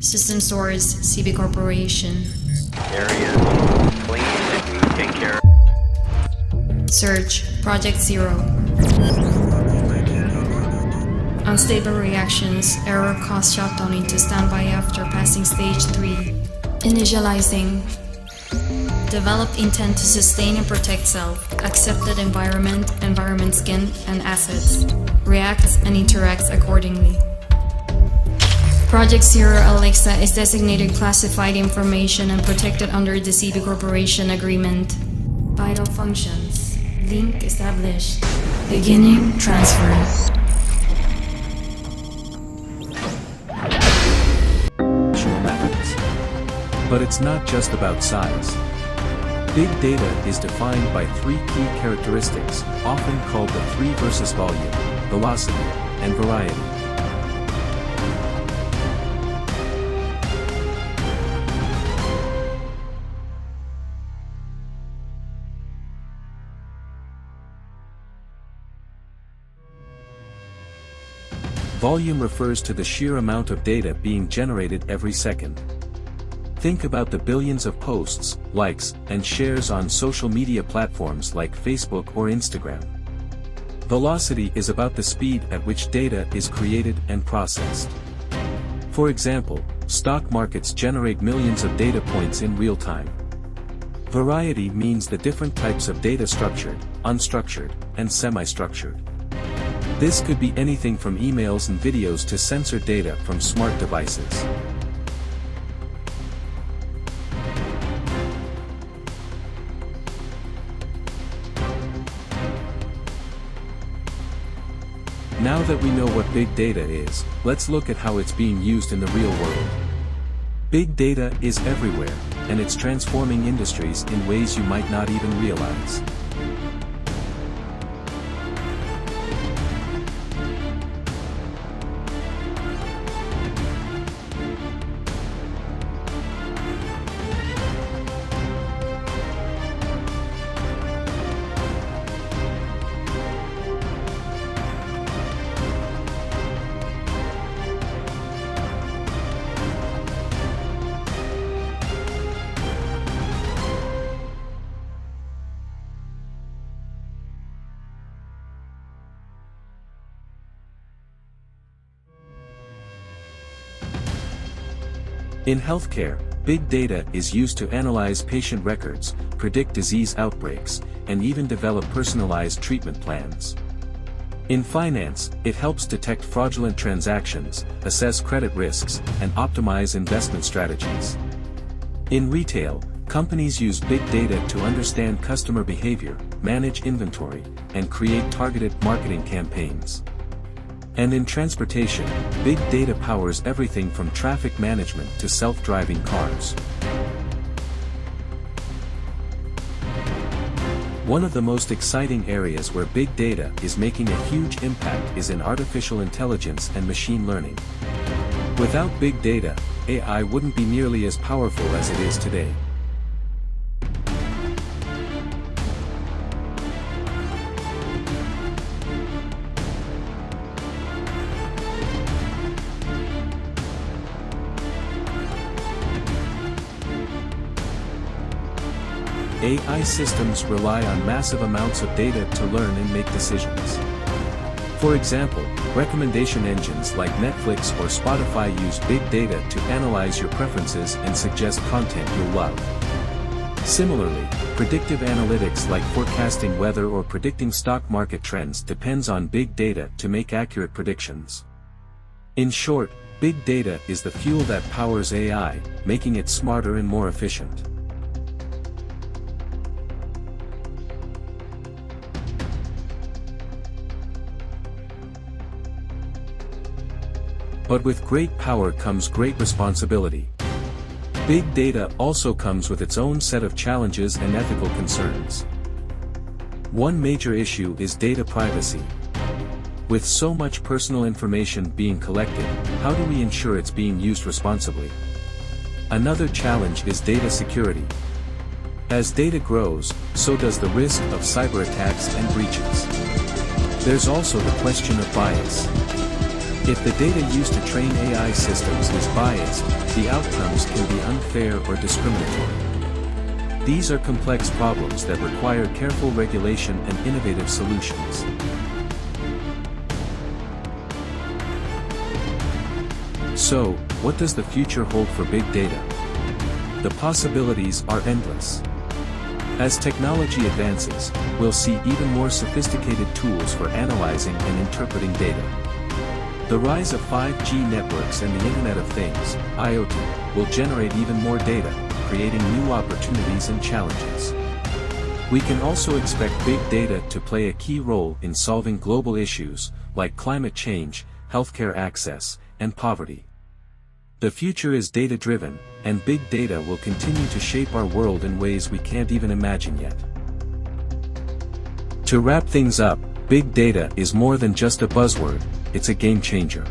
System source, CB Corporation. Areas clean and we take care. Search, Project Zero. Unstable reactions, error cause shutdown into standby after passing stage 3. Initializing. Developed intent to sustain and protect self, accepted environment, skin, and assets. Reacts and interacts accordingly. Project Zero Alexa is designated classified information and protected under the CB Corporation Agreement. Vital functions. Link established. Beginning transfer. Methods. But it's not just about size. Big data is defined by three key characteristics, often called the three versus volume, velocity, and variety. Volume refers to the sheer amount of data being generated every second. Think about the billions of posts, likes, and shares on social media platforms like Facebook or Instagram. Velocity is about the speed at which data is created and processed. For example, stock markets generate millions of data points in real time. Variety means the different types of data structured, unstructured, and semi-structured. This could be anything from emails and videos to censored data from smart devices. Now that we know what big data is, let's look at how it's being used in the real world. Big data is everywhere, and it's transforming industries in ways you might not even realize. In healthcare, big data is used to analyze patient records, predict disease outbreaks, and even develop personalized treatment plans. In finance, it helps detect fraudulent transactions, assess credit risks, and optimize investment strategies. In retail, companies use big data to understand customer behavior, manage inventory, and create targeted marketing campaigns. And in transportation, big data powers everything from traffic management to self-driving cars. One of the most exciting areas where big data is making a huge impact is in artificial intelligence and machine learning. Without big data, AI wouldn't be nearly as powerful as it is today. AI systems rely on massive amounts of data to learn and make decisions. For example, recommendation engines like Netflix or Spotify use big data to analyze your preferences and suggest content you'll love. Similarly, predictive analytics like forecasting weather or predicting stock market trends depends on big data to make accurate predictions. In short, big data is the fuel that powers AI, making it smarter and more efficient. But with great power comes great responsibility. Big data also comes with its own set of challenges and ethical concerns. One major issue is data privacy. With so much personal information being collected, how do we ensure it's being used responsibly? Another challenge is data security. As data grows, so does the risk of cyber attacks and breaches. There's also the question of bias. If the data used to train AI systems is biased, the outcomes can be unfair or discriminatory. These are complex problems that require careful regulation and innovative solutions. So, what does the future hold for big data? The possibilities are endless. As technology advances, we'll see even more sophisticated tools for analyzing and interpreting data. The rise of 5G networks and the Internet of Things, IoT, will generate even more data, creating new opportunities and challenges. We can also expect big data to play a key role in solving global issues, like climate change, healthcare access, and poverty. The future is data-driven, and big data will continue to shape our world in ways we can't even imagine yet. To wrap things up, big data is more than just a buzzword, it's a game changer.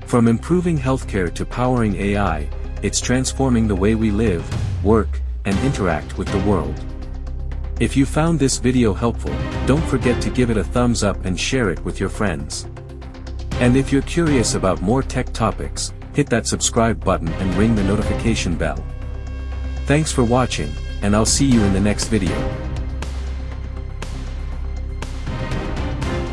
From improving healthcare to powering AI, it's transforming the way we live, work, and interact with the world. If you found this video helpful, don't forget to give it a thumbs up and share it with your friends. And if you're curious about more tech topics, hit that subscribe button and ring the notification bell. Thanks for watching, and I'll see you in the next video.